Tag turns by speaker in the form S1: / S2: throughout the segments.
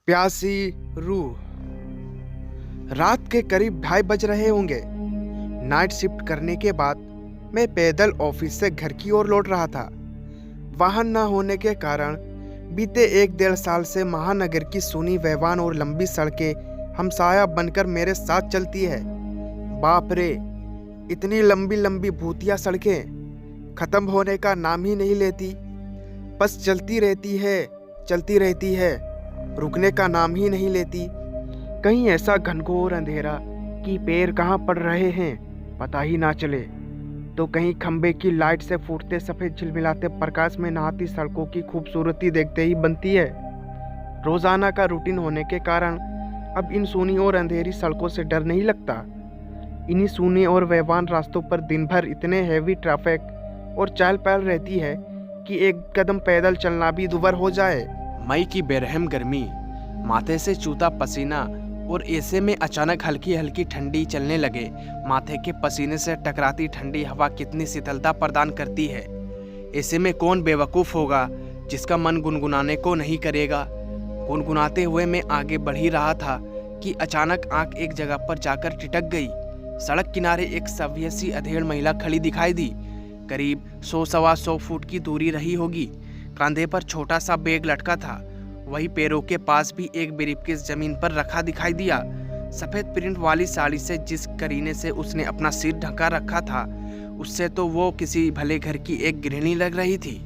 S1: प्यासी रूह। रात के करीब 2:30 बज रहे होंगे। नाइट शिफ्ट करने के बाद मैं पैदल ऑफिस से घर की ओर लौट रहा था। वाहन न होने के कारण बीते 1-1.5 साल से महानगर की सुनी व्यवान और लंबी सड़कें हमसाया बनकर मेरे साथ चलती है। बाप रे, इतनी लंबी लंबी भूतिया सड़कें खत्म होने का नाम ही नहीं लेती। बस चलती रहती है, रुकने का नाम ही नहीं लेती। कहीं ऐसा घनघोर अंधेरा कि पैर कहाँ पड़ रहे हैं पता ही ना चले, तो कहीं खंबे की लाइट से फूटते सफ़ेद झिलमिलाते प्रकाश में नहाती सड़कों की खूबसूरती देखते ही बनती है। रोज़ाना का रूटीन होने के कारण अब इन सूनी और अंधेरी सड़कों से डर नहीं लगता। इन्हीं सूने और बेवान रास्तों पर दिन भर इतने हैवी ट्रैफिक और चहल पहल रहती है कि एक कदम पैदल चलना भी दुभर हो जाए।
S2: मई की बेरहम गर्मी, माथे से चूता पसीना और ऐसे में अचानक हल्की हल्की ठंडी चलने लगे। माथे के पसीने से टकराती ठंडी हवा कितनी शीतलता प्रदान करती है। ऐसे में कौन बेवकूफ़ होगा जिसका मन गुनगुनाने को नहीं करेगा। गुनगुनाते हुए मैं आगे बढ़ ही रहा था कि अचानक आंख एक जगह पर जाकर टिटक गई। सड़क किनारे एक सभ्य सी अधेड़ महिला खड़ी दिखाई दी। करीब 100-125 फुट की दूरी रही होगी। कंधे पर छोटा सा बैग लटका था। वही पैरों के पास भी एक ब्रीफकेस जमीन पर रखा दिखाई दिया। सफ़ेद प्रिंट वाली साड़ी से जिस करीने से उसने अपना सिर ढका रखा था, उससे तो वो किसी भले घर की एक गृहिणी लग रही थी।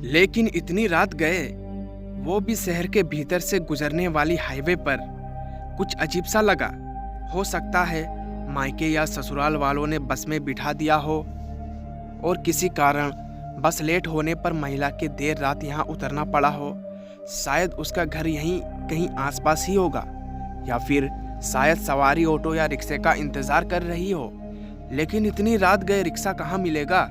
S2: लेकिन इतनी रात गए, वो भी शहर के भीतर से गुजरने वाली हाईवे पर, कुछ अजीब सा लगा। हो सकता है मायके या ससुराल वालों ने बस में बिठा दिया हो और किसी कारण बस लेट होने पर महिला के देर रात यहाँ उतरना पड़ा हो। शायद उसका घर यहीं कहीं आसपास ही होगा, या फिर शायद सवारी ऑटो या रिक्शे का इंतजार कर रही हो। लेकिन इतनी रात गए रिक्शा कहाँ मिलेगा?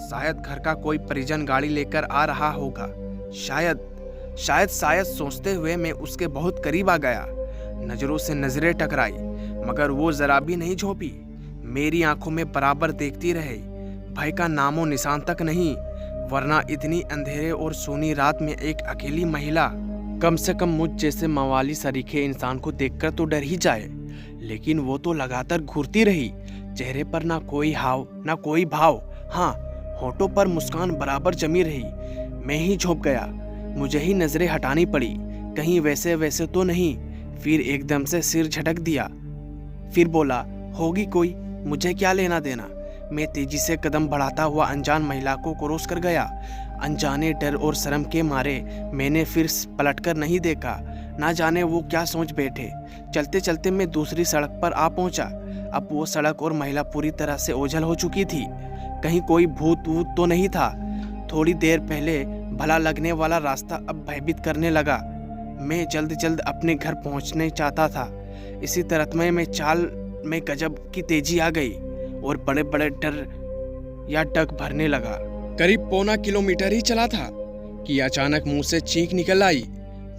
S2: शायद घर का कोई परिजन गाड़ी लेकर आ रहा होगा। शायद सोचते हुए मैं उसके बहुत करीब आ गया। नजरों से नजरें टकराई, मगर वो जरा भी नहीं झोंकी। मेरी आंखों में बराबर देखती रहे। भय का नामो निशान तक नहीं, वरना इतनी अंधेरे और सूनी रात में एक अकेली महिला, कम से कम मुझ जैसे मवाली सरीखे इंसान को देखकर तो डर ही जाए। लेकिन वो तो लगातार घूरती रही। चेहरे पर ना कोई हाव ना कोई भाव। हाँ, होठों पर मुस्कान बराबर जमी रही। मैं ही झोंक गया। मुझे ही नजरें हटानी पड़ी, कहीं वैसे तो नहीं। फिर एकदम से सिर झटक दिया। फिर बोला, होगी कोई, मुझे क्या लेना देना। मैं तेजी से कदम बढ़ाता हुआ अनजान महिला को क्रॉस कर गया। अनजाने डर और शर्म के मारे मैंने फिर पलटकर नहीं देखा। ना जाने वो क्या सोच बैठे। चलते चलते मैं दूसरी सड़क पर आ पहुंचा। अब वो सड़क और महिला पूरी तरह से ओझल हो चुकी थी। कहीं कोई भूत वूत तो नहीं था। थोड़ी देर पहले भला लगने वाला रास्ता अब भयभीत करने लगा। मैं जल्द अपने घर पहुंचने चाहता था। इसी तरह में चाल में गजब की तेजी आ गई और बड़े बड़े डर या डग भरने लगा। करीब 1.25 किलोमीटर ही चला था कि अचानक मुंह से चीख निकल आई।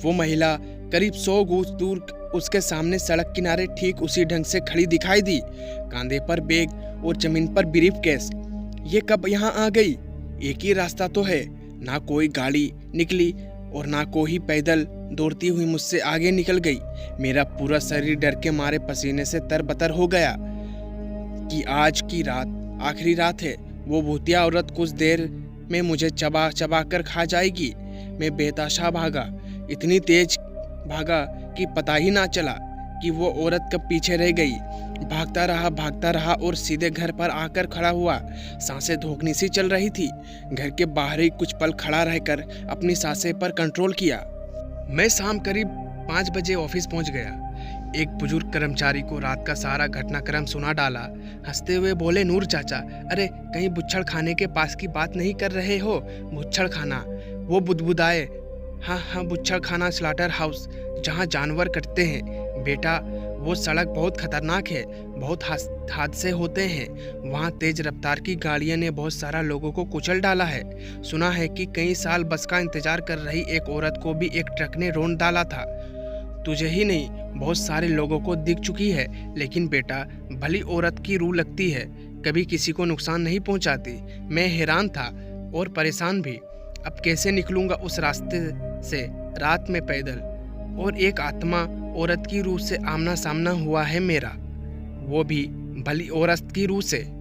S2: वो महिला करीब 100 गज दूर उसके सामने सड़क किनारे ठीक उसी ढंग से खड़ी दिखाई दी। कंधे पर बैग और जमीन पर ब्रीफकेस। ये कब यहाँ आ गई? एक ही रास्ता तो है। ना कोई गाड़ी निकली और ना कोई पैदल दौड़ती हुई मुझसे आगे निकल गई। मेरा पूरा शरीर डर के मारे पसीने से तरबतर हो गया कि आज की रात आखिरी रात है। वो भूतिया औरत कुछ देर में मुझे चबा कर खा जाएगी। मैं बेतहाशा भागा, इतनी तेज भागा कि पता ही ना चला कि वो औरत कब पीछे रह गई। भागता रहा और सीधे घर पर आकर खड़ा हुआ। सांसें धोखनी सी चल रही थी। घर के बाहर ही कुछ पल खड़ा रहकर अपनी सांसें पर कंट्रोल किया। मैं शाम करीब 5 बजे ऑफिस पहुंच गया। एक बुजुर्ग कर्मचारी को रात का सारा घटनाक्रम सुना डाला। हंसते हुए बोले, नूर चाचा, अरे कहीं बुच्छड़ खाने के पास की बात नहीं कर रहे हो? बुच्छड़ खाना? वो बुदबुदाए, हाँ, बुच्छड़ खाना स्लॉटर हाउस, जहाँ जानवर कटते हैं। बेटा, वो सड़क बहुत खतरनाक है। बहुत हादसे होते हैं वहाँ। तेज रफ्तार की गाड़ियों ने बहुत सारा लोगों को कुचल डाला है। सुना है कि कई साल बस का इंतजार कर रही एक औरत को भी एक ट्रक ने रौंद डाला था। तुझे ही नहीं, बहुत सारे लोगों को दिख चुकी है। लेकिन बेटा, भली औरत की रूह लगती है, कभी किसी को नुकसान नहीं पहुंचाती। मैं हैरान था और परेशान भी। अब कैसे निकलूंगा उस रास्ते से रात में पैदल? और एक आत्मा औरत की रूह से आमना सामना हुआ है मेरा, वो भी भली औरत की रूह से।